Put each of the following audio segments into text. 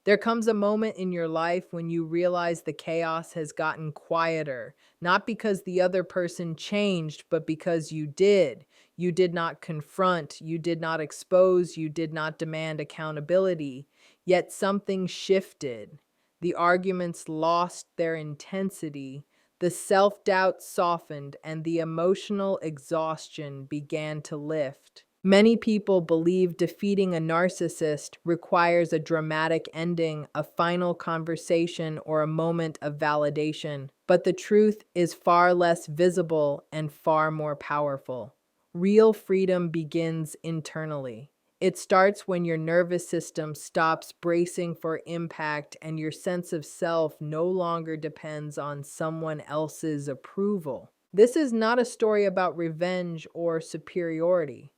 There comes a moment in your life when you realize the chaos has gotten quieter, not because the other person changed, but because you did. You did not confront, you did not expose, you did not demand accountability. Yet something shifted. The arguments lost their intensity, the self doubt softened, and the emotional exhaustion began to lift. Many people believe defeating a narcissist requires a dramatic ending, a final conversation, or a moment of validation. But the truth is far less visible and far more powerful. Real freedom begins internally. It starts when your nervous system stops bracing for impact and your sense of self no longer depends on someone else's approval. This is not a story about revenge or superiority.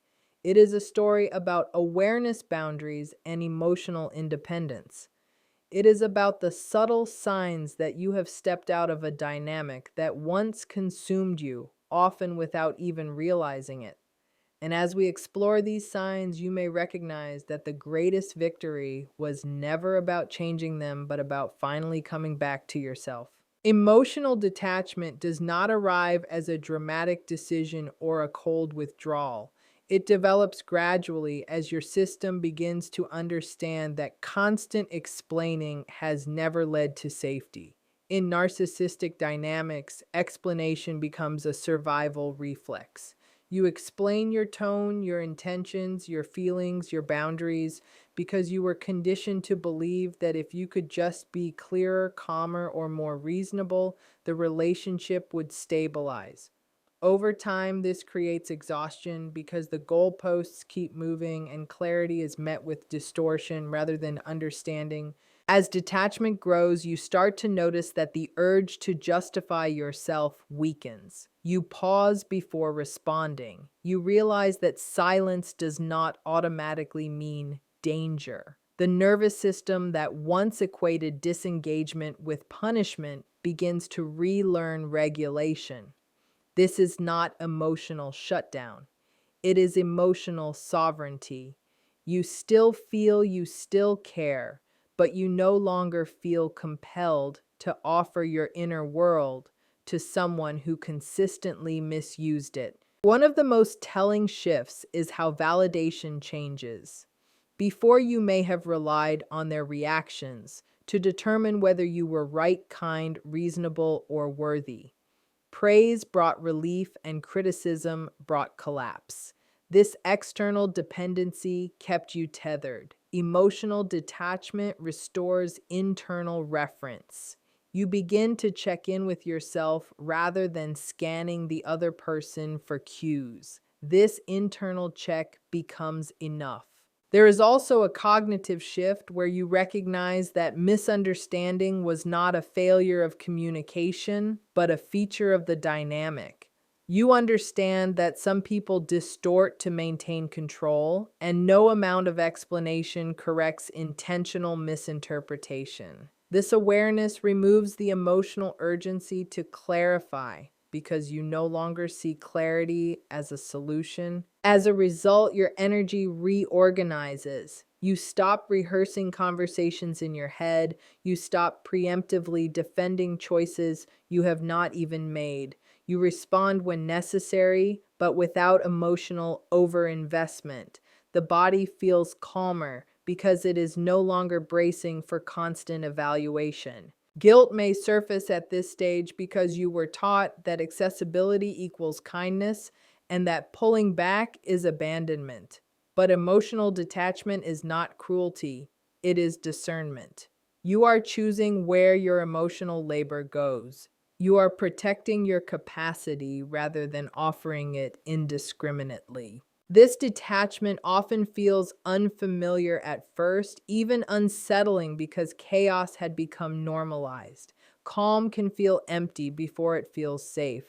It is a story about awareness, boundaries, and emotional independence. It is about the subtle signs that you have stepped out of a dynamic that once consumed you, often without even realizing it. And as we explore these signs, you may recognize that the greatest victory was never about changing them, but about finally coming back to yourself. Emotional detachment does not arrive as a dramatic decision or a cold withdrawal. It develops gradually as your system begins to understand that constant explaining has never led to safety. In narcissistic dynamics, explanation becomes a survival reflex. You explain your tone, your intentions, your feelings, your boundaries, because you were conditioned to believe that if you could just be clearer, calmer, or more reasonable, the relationship would stabilize. Over time, this creates exhaustion because the goalposts keep moving and clarity is met with distortion rather than understanding. As detachment grows, you start to notice that the urge to justify yourself weakens. You pause before responding. You realize that silence does not automatically mean danger. The nervous system that once equated disengagement with punishment begins to relearn regulation. This is not emotional shutdown. It is emotional sovereignty. You still feel, you still care, but you no longer feel compelled to offer your inner world to someone who consistently misused it. One of the most telling shifts is how validation changes. Before, you may have relied on their reactions to determine whether you were right, kind, reasonable, or worthy. Praise brought relief and criticism brought collapse. This external dependency kept you tethered. Emotional detachment restores internal reference. You begin to check in with yourself rather than scanning the other person for cues. This internal check becomes enough. There is also a cognitive shift where you recognize that misunderstanding was not a failure of communication, but a feature of the dynamic. You understand that some people distort to maintain control, and no amount of explanation corrects intentional misinterpretation. This awareness removes the emotional urgency to clarify because you no longer see clarity as a solution. As a result, your energy reorganizes. You stop rehearsing conversations in your head. You stop preemptively defending choices you have not even made. You respond when necessary, but without emotional overinvestment. The body feels calmer because it is no longer bracing for constant evaluation. Guilt may surface at this stage because you were taught that accessibility equals kindness and that pulling back is abandonment. But emotional detachment is not cruelty, it is discernment. You are choosing where your emotional labor goes. You are protecting your capacity rather than offering it indiscriminately. This detachment often feels unfamiliar at first, even unsettling because chaos had become normalized. Calm can feel empty before it feels safe.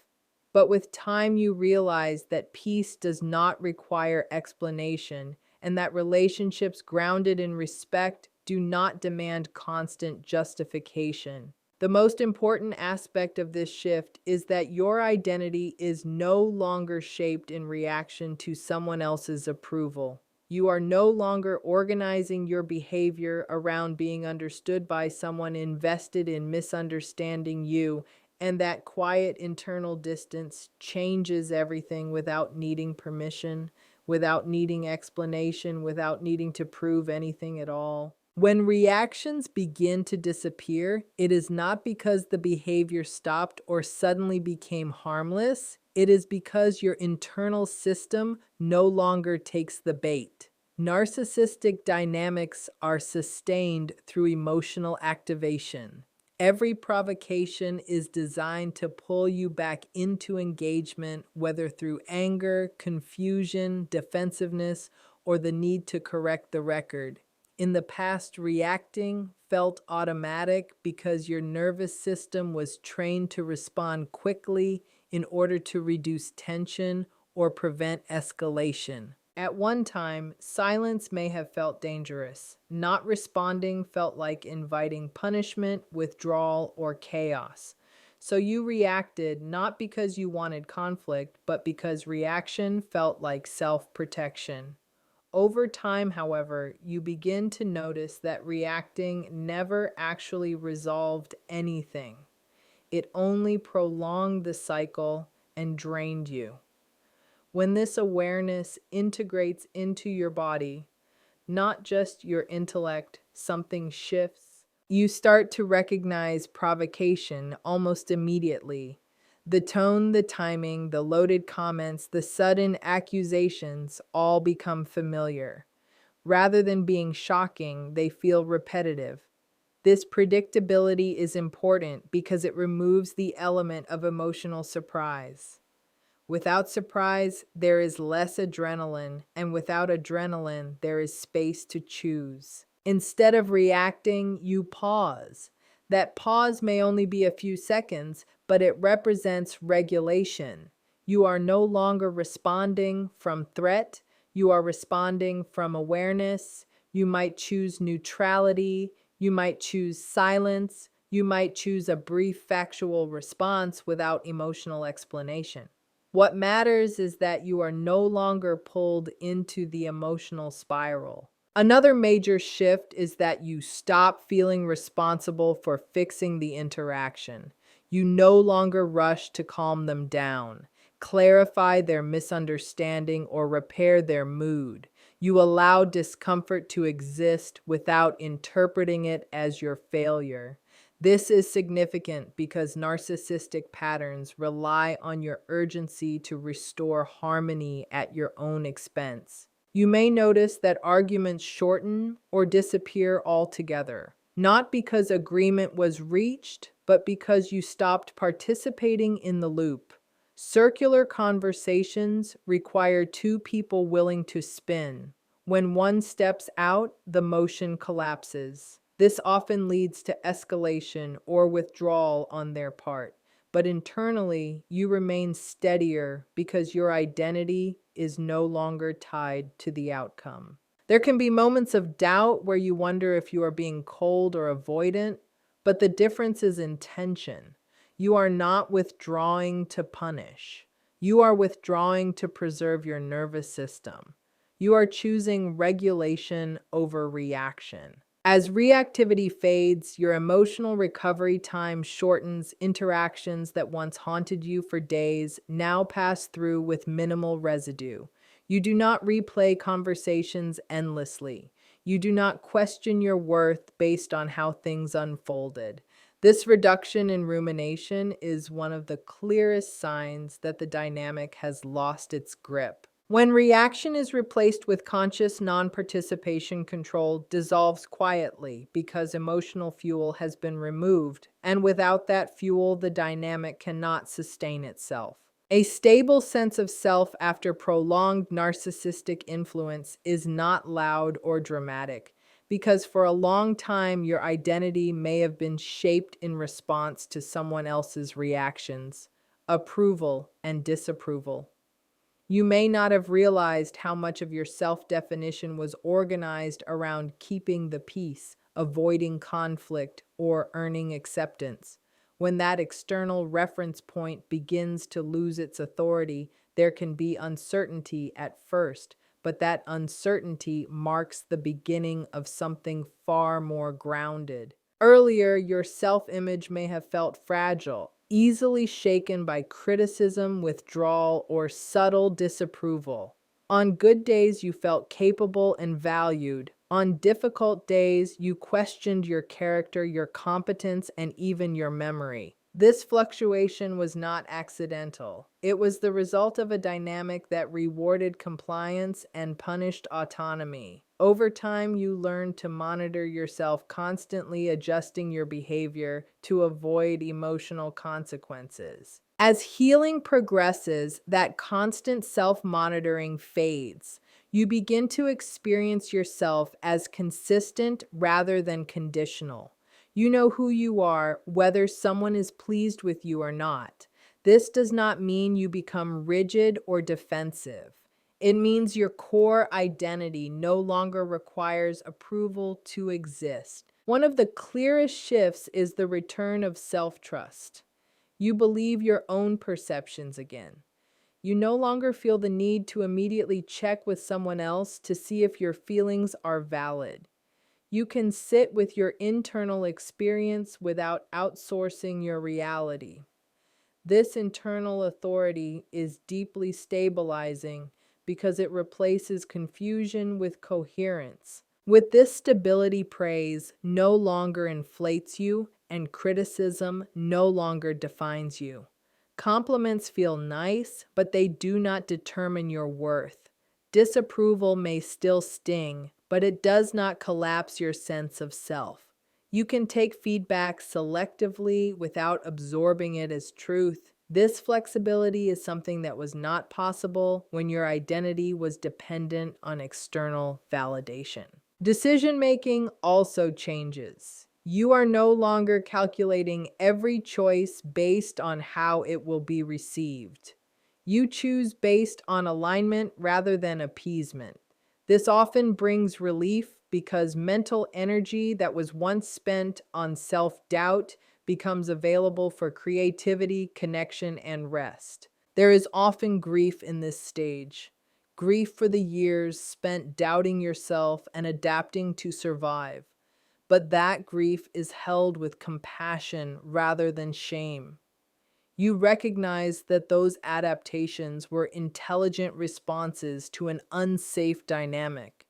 But with time, you realize that peace does not require explanation and that relationships grounded in respect do not demand constant justification. The most important aspect of this shift is that your identity is no longer shaped in reaction to someone else's approval. You are no longer organizing your behavior around being understood by someone invested in misunderstanding you, and that quiet internal distance changes everything without needing permission, without needing explanation, without needing to prove anything at all. When reactions begin to disappear, it is not because the behavior stopped or suddenly became harmless. It is because your internal system no longer takes the bait. Narcissistic dynamics are sustained through emotional activation. Every provocation is designed to pull you back into engagement, whether through anger, confusion, defensiveness, or the need to correct the record. In the past, reacting felt automatic because your nervous system was trained to respond quickly in order to reduce tension or prevent escalation. At one time, silence may have felt dangerous. Not responding felt like inviting punishment, withdrawal, or chaos. So you reacted not because you wanted conflict, but because reaction felt like self-protection. Over time, however, you begin to notice that reacting never actually resolved anything. It only prolonged the cycle and drained you. When this awareness integrates into your body, not just your intellect, something shifts. You start to recognize provocation almost immediately. The tone, the timing, the loaded comments, the sudden accusations all become familiar. Rather than being shocking, they feel repetitive. This predictability is important because it removes the element of emotional surprise. Without surprise, there is less adrenaline, and without adrenaline, there is space to choose. Instead of reacting, you pause. That pause may only be a few seconds, but it represents regulation. You are no longer responding from threat, you are responding from awareness. You might choose neutrality, you might choose silence, you might choose a brief factual response without emotional explanation. What matters is that you are no longer pulled into the emotional spiral. Another major shift is that you stop feeling responsible for fixing the interaction. You no longer rush to calm them down, clarify their misunderstanding, or repair their mood. You allow discomfort to exist without interpreting it as your failure. This is significant because narcissistic patterns rely on your urgency to restore harmony at your own expense. You may notice that arguments shorten or disappear altogether, not because agreement was reached, but because you stopped participating in the loop. Circular conversations require two people willing to spin. When one steps out, the motion collapses. This often leads to escalation or withdrawal on their part. But internally, you remain steadier because your identity is no longer tied to the outcome. There can be moments of doubt where you wonder if you are being cold or avoidant, but the difference is intention. You are not withdrawing to punish. You are withdrawing to preserve your nervous system. You are choosing regulation over reaction. As reactivity fades, your emotional recovery time shortens. Interactions that once haunted you for days now pass through with minimal residue. You do not replay conversations endlessly. You do not question your worth based on how things unfolded. This reduction in rumination is one of the clearest signs that the dynamic has lost its grip. When reaction is replaced with conscious non-participation, control dissolves quietly because emotional fuel has been removed, and without that fuel, the dynamic cannot sustain itself. A stable sense of self after prolonged narcissistic influence is not loud or dramatic, because for a long time your identity may have been shaped in response to someone else's reactions, approval and disapproval. You may not have realized how much of your self-definition was organized around keeping the peace, avoiding conflict, or earning acceptance. When that external reference point begins to lose its authority, there can be uncertainty at first, but that uncertainty marks the beginning of something far more grounded. Earlier, your self image may have felt fragile, easily shaken by criticism, withdrawal, or subtle disapproval. On good days, you felt capable and valued. On difficult days, you questioned your character, your competence, and even your memory. This fluctuation was not accidental. It was the result of a dynamic that rewarded compliance and punished autonomy. Over time, you learned to monitor yourself, constantly adjusting your behavior to avoid emotional consequences. As healing progresses, that constant self-monitoring fades. You begin to experience yourself as consistent rather than conditional. You know who you are, whether someone is pleased with you or not. This does not mean you become rigid or defensive. It means your core identity no longer requires approval to exist. One of the clearest shifts is the return of self-trust. You believe your own perceptions again. You no longer feel the need to immediately check with someone else to see if your feelings are valid. You can sit with your internal experience without outsourcing your reality. This internal authority is deeply stabilizing because it replaces confusion with coherence. With this stability, praise no longer inflates you, and criticism no longer defines you. Compliments feel nice, but they do not determine your worth. Disapproval may still sting, but it does not collapse your sense of self. You can take feedback selectively without absorbing it as truth. This flexibility is something that was not possible when your identity was dependent on external validation. Decision-making also changes. You are no longer calculating every choice based on how it will be received. You choose based on alignment rather than appeasement. This often brings relief because mental energy that was once spent on self-doubt becomes available for creativity, connection, and rest. There is often grief in this stage. Grief for the years spent doubting yourself and adapting to survive. But that grief is held with compassion rather than shame. You recognize that those adaptations were intelligent responses to an unsafe dynamic,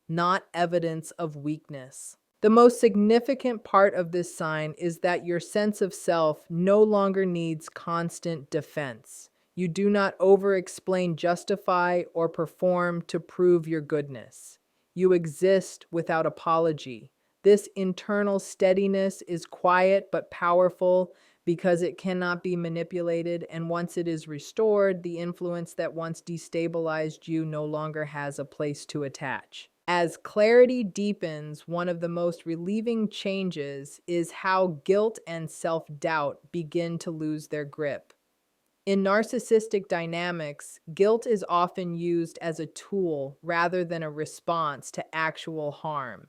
not evidence of weakness. The most significant part of this sign is that your sense of self no longer needs constant defense. You do not over-explain, justify, or perform to prove your goodness. You exist without apology. This internal steadiness is quiet but powerful because it cannot be manipulated, and once it is restored, the influence that once destabilized you no longer has a place to attach. As clarity deepens, one of the most relieving changes is how guilt and self-doubt begin to lose their grip. In narcissistic dynamics, guilt is often used as a tool rather than a response to actual harm.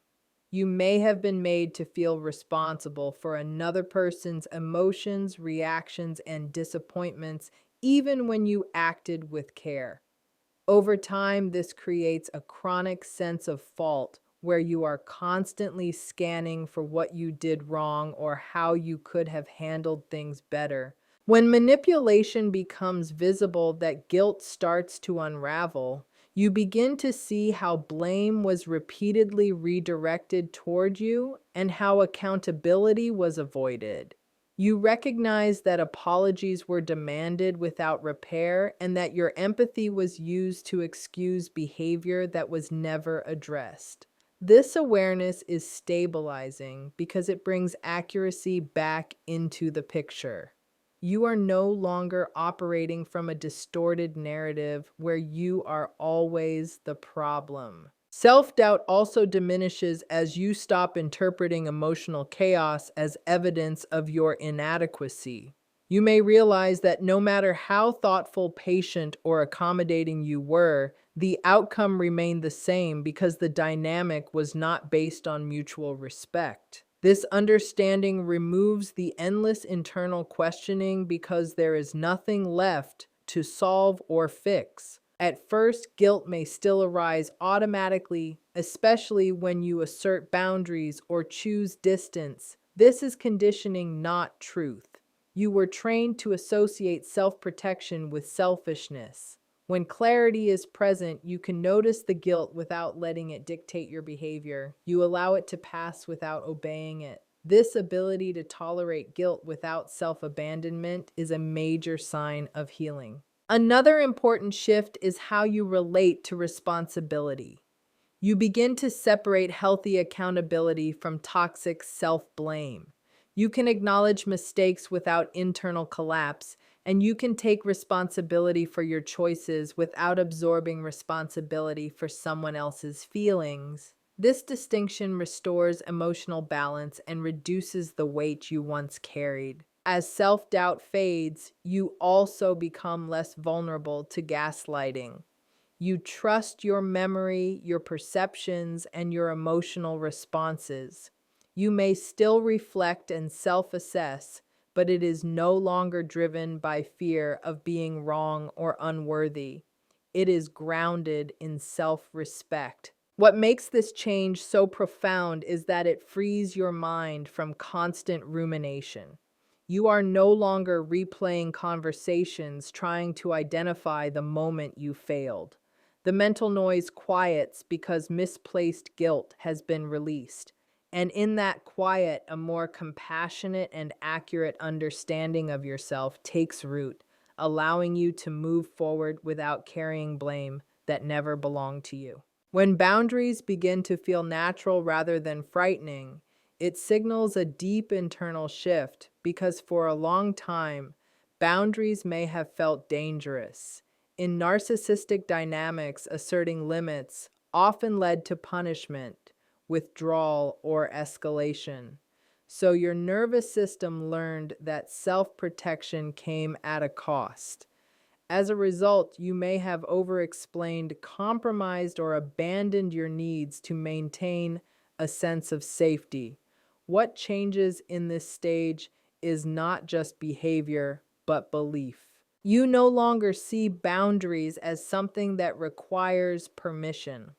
You may have been made to feel responsible for another person's emotions, reactions, and disappointments, even when you acted with care. Over time, this creates a chronic sense of fault where you are constantly scanning for what you did wrong or how you could have handled things better. When manipulation becomes visible, that guilt starts to unravel. You begin to see how blame was repeatedly redirected toward you and how accountability was avoided. You recognize that apologies were demanded without repair and that your empathy was used to excuse behavior that was never addressed. This awareness is stabilizing because it brings accuracy back into the picture. You are no longer operating from a distorted narrative where you are always the problem. Self-doubt also diminishes as you stop interpreting emotional chaos as evidence of your inadequacy. You may realize that no matter how thoughtful, patient, or accommodating you were, the outcome remained the same because the dynamic was not based on mutual respect. This understanding removes the endless internal questioning because there is nothing left to solve or fix. At first, guilt may still arise automatically, especially when you assert boundaries or choose distance. This is conditioning, not truth. You were trained to associate self protection with selfishness. When clarity is present, you can notice the guilt without letting it dictate your behavior. You allow it to pass without obeying it. This ability to tolerate guilt without self abandonment is a major sign of healing. Another important shift is how you relate to responsibility. You begin to separate healthy accountability from toxic self-blame. You can acknowledge mistakes without internal collapse, and you can take responsibility for your choices without absorbing responsibility for someone else's feelings. This distinction restores emotional balance and reduces the weight you once carried. As self-doubt fades, you also become less vulnerable to gaslighting. You trust your memory, your perceptions, and your emotional responses. You may still reflect and self-assess, but it is no longer driven by fear of being wrong or unworthy. It is grounded in self-respect. What makes this change so profound is that it frees your mind from constant rumination. You are no longer replaying conversations trying to identify the moment you failed. The mental noise quiets because misplaced guilt has been released. And in that quiet, a more compassionate and accurate understanding of yourself takes root, allowing you to move forward without carrying blame that never belonged to you. When boundaries begin to feel natural rather than frightening, it signals a deep internal shift because for a long time, boundaries may have felt dangerous. In narcissistic dynamics, asserting limits often led to punishment, withdrawal, or escalation. So your nervous system learned that self-protection came at a cost. As a result, you may have over-explained, compromised, or abandoned your needs to maintain a sense of safety. What changes in this stage is not just behavior, but belief. You no longer see boundaries as something that requires permission.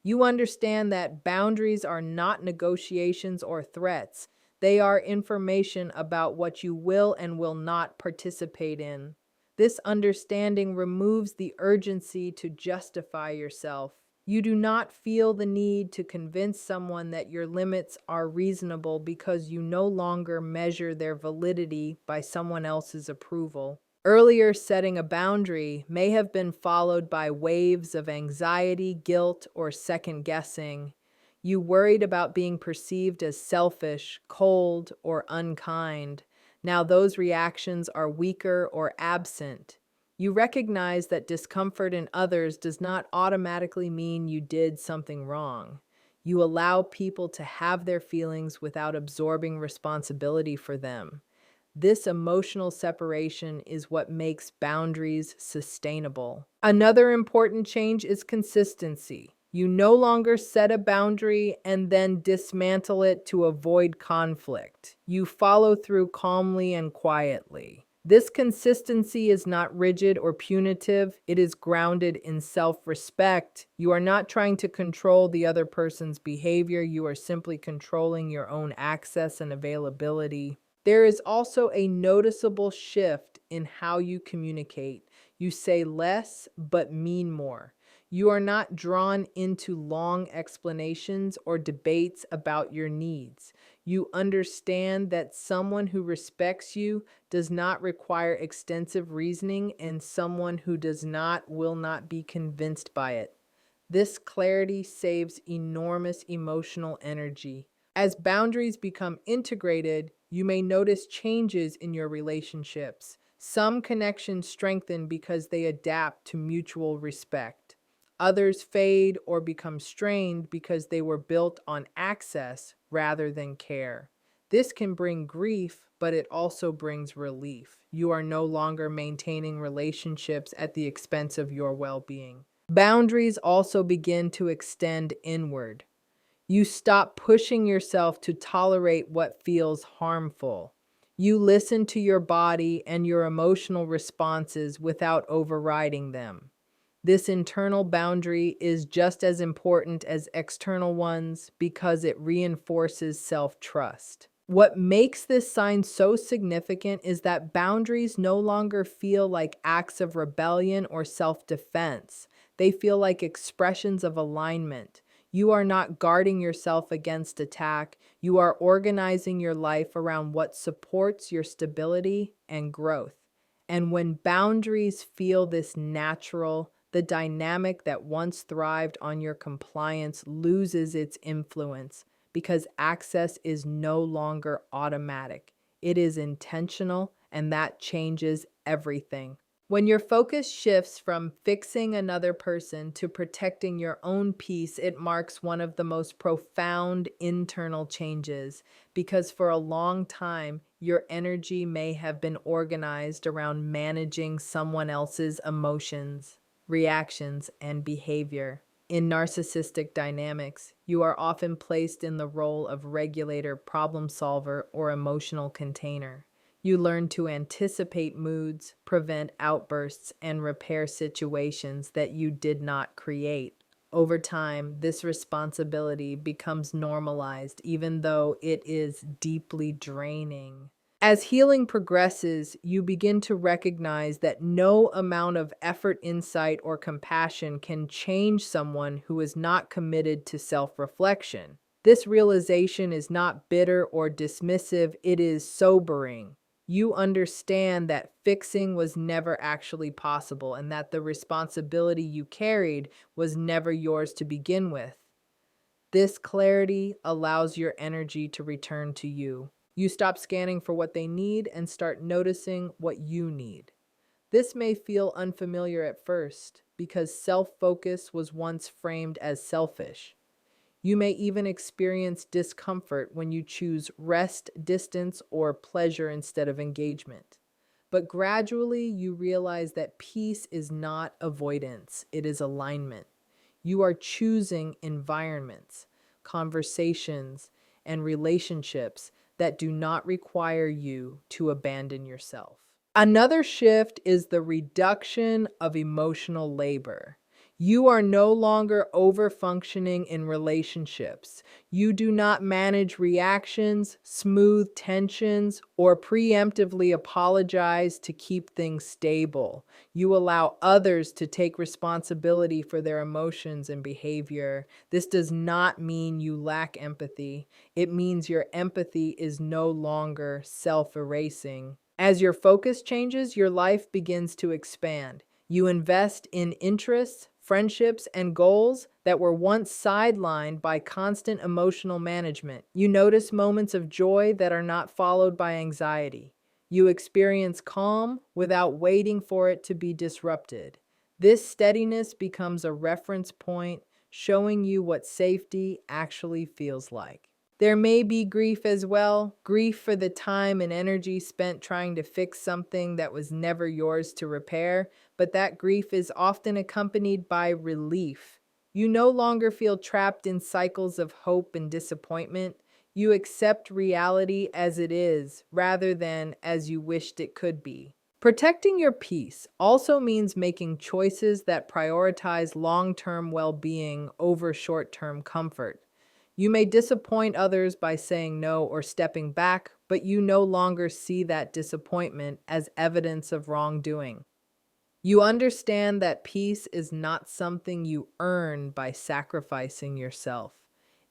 You understand that boundaries are not negotiations or threats. They are information about what you will and will not participate in. This understanding removes the urgency to justify yourself. You do not feel the need to convince someone that your limits are reasonable because you no longer measure their validity by someone else's approval. Earlier, setting a boundary may have been followed by waves of anxiety, guilt, or second guessing. You worried about being perceived as selfish, cold, or unkind. Now those reactions are weaker or absent. You recognize that discomfort in others does not automatically mean you did something wrong. You allow people to have their feelings without absorbing responsibility for them. This emotional separation is what makes boundaries sustainable. Another important change is consistency. You no longer set a boundary and then dismantle it to avoid conflict. You follow through calmly and quietly. This consistency is not rigid or punitive. It is grounded in self-respect. You are not trying to control the other person's behavior. You are simply controlling your own access and availability. There is also a noticeable shift in how you communicate. You say less but mean more. You are not drawn into long explanations or debates about your needs. You understand that someone who respects you does not require extensive reasoning, and someone who does not will not be convinced by it. This clarity saves enormous emotional energy. As boundaries become integrated, you may notice changes in your relationships. Some connections strengthen because they adapt to mutual respect. Others fade or become strained because they were built on access rather than care. This can bring grief, but it also brings relief. You are no longer maintaining relationships at the expense of your well-being. Boundaries also begin to extend inward. You stop pushing yourself to tolerate what feels harmful. You listen to your body and your emotional responses without overriding them. This internal boundary is just as important as external ones because it reinforces self-trust. What makes this sign so significant is that boundaries no longer feel like acts of rebellion or self-defense. They feel like expressions of alignment. You are not guarding yourself against attack. You are organizing your life around what supports your stability and growth. And when boundaries feel this natural, the dynamic that once thrived on your compliance loses its influence because access is no longer automatic. It is intentional, and that changes everything. When your focus shifts from fixing another person to protecting your own peace, it marks one of the most profound internal changes because for a long time, your energy may have been organized around managing someone else's emotions, reactions, and behavior. In narcissistic dynamics, you are often placed in the role of regulator, problem solver, or emotional container. You learn to anticipate moods, prevent outbursts, and repair situations that you did not create. Over time, this responsibility becomes normalized, even though it is deeply draining. As healing progresses, you begin to recognize that no amount of effort, insight, or compassion can change someone who is not committed to self-reflection. This realization is not bitter or dismissive, it is sobering. You understand that fixing was never actually possible and that the responsibility you carried was never yours to begin with. This clarity allows your energy to return to you. You stop scanning for what they need and start noticing what you need. This may feel unfamiliar at first because self-focus was once framed as selfish. You may even experience discomfort when you choose rest, distance, or pleasure instead of engagement. But gradually, you realize that peace is not avoidance, it is alignment. You are choosing environments, conversations, and relationships that do not require you to abandon yourself. Another shift is the reduction of emotional labor. You are no longer over-functioning in relationships. You do not manage reactions, smooth tensions, or preemptively apologize to keep things stable. You allow others to take responsibility for their emotions and behavior. This does not mean you lack empathy. It means your empathy is no longer self-erasing. As your focus changes, your life begins to expand. You invest in interests, friendships, and goals that were once sidelined by constant emotional management. You notice moments of joy that are not followed by anxiety. You experience calm without waiting for it to be disrupted. This steadiness becomes a reference point, showing you what safety actually feels like. There may be grief as well, grief for the time and energy spent trying to fix something that was never yours to repair, but that grief is often accompanied by relief. You no longer feel trapped in cycles of hope and disappointment. You accept reality as it is, rather than as you wished it could be. Protecting your peace also means making choices that prioritize long-term well-being over short-term comfort. You may disappoint others by saying no or stepping back, but you no longer see that disappointment as evidence of wrongdoing. You understand that peace is not something you earn by sacrificing yourself.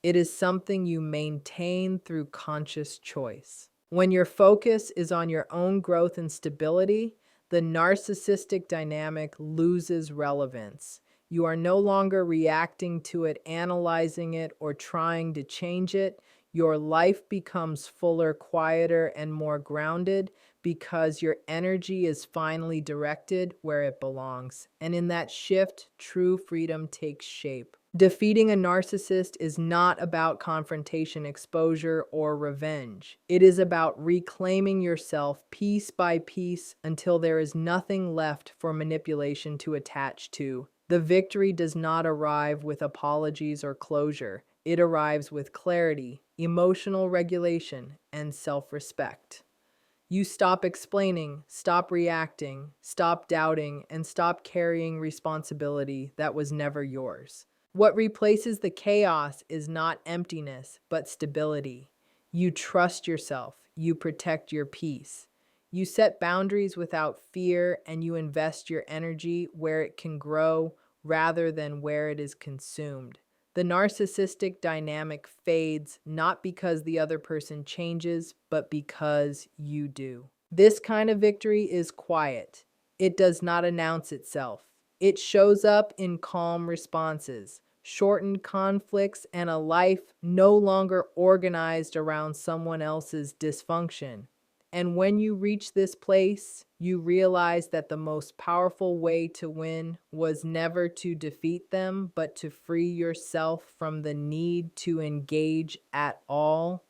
It is something you maintain through conscious choice. When your focus is on your own growth and stability, the narcissistic dynamic loses relevance. You are no longer reacting to it, analyzing it, or trying to change it. Your life becomes fuller, quieter, and more grounded because your energy is finally directed where it belongs. And in that shift, true freedom takes shape. Defeating a narcissist is not about confrontation, exposure, or revenge. It is about reclaiming yourself piece by piece until there is nothing left for manipulation to attach to. The victory does not arrive with apologies or closure. It arrives with clarity, emotional regulation, and self-respect. You stop explaining, stop reacting, stop doubting, and stop carrying responsibility that was never yours. What replaces the chaos is not emptiness, but stability. You trust yourself, you protect your peace. You set boundaries without fear, and you invest your energy where it can grow rather than where it is consumed. The narcissistic dynamic fades not because the other person changes, but because you do. This kind of victory is quiet. It does not announce itself. It shows up in calm responses, shortened conflicts, and a life no longer organized around someone else's dysfunction. And when you reach this place, you realize that the most powerful way to win was never to defeat them, but to free yourself from the need to engage at all.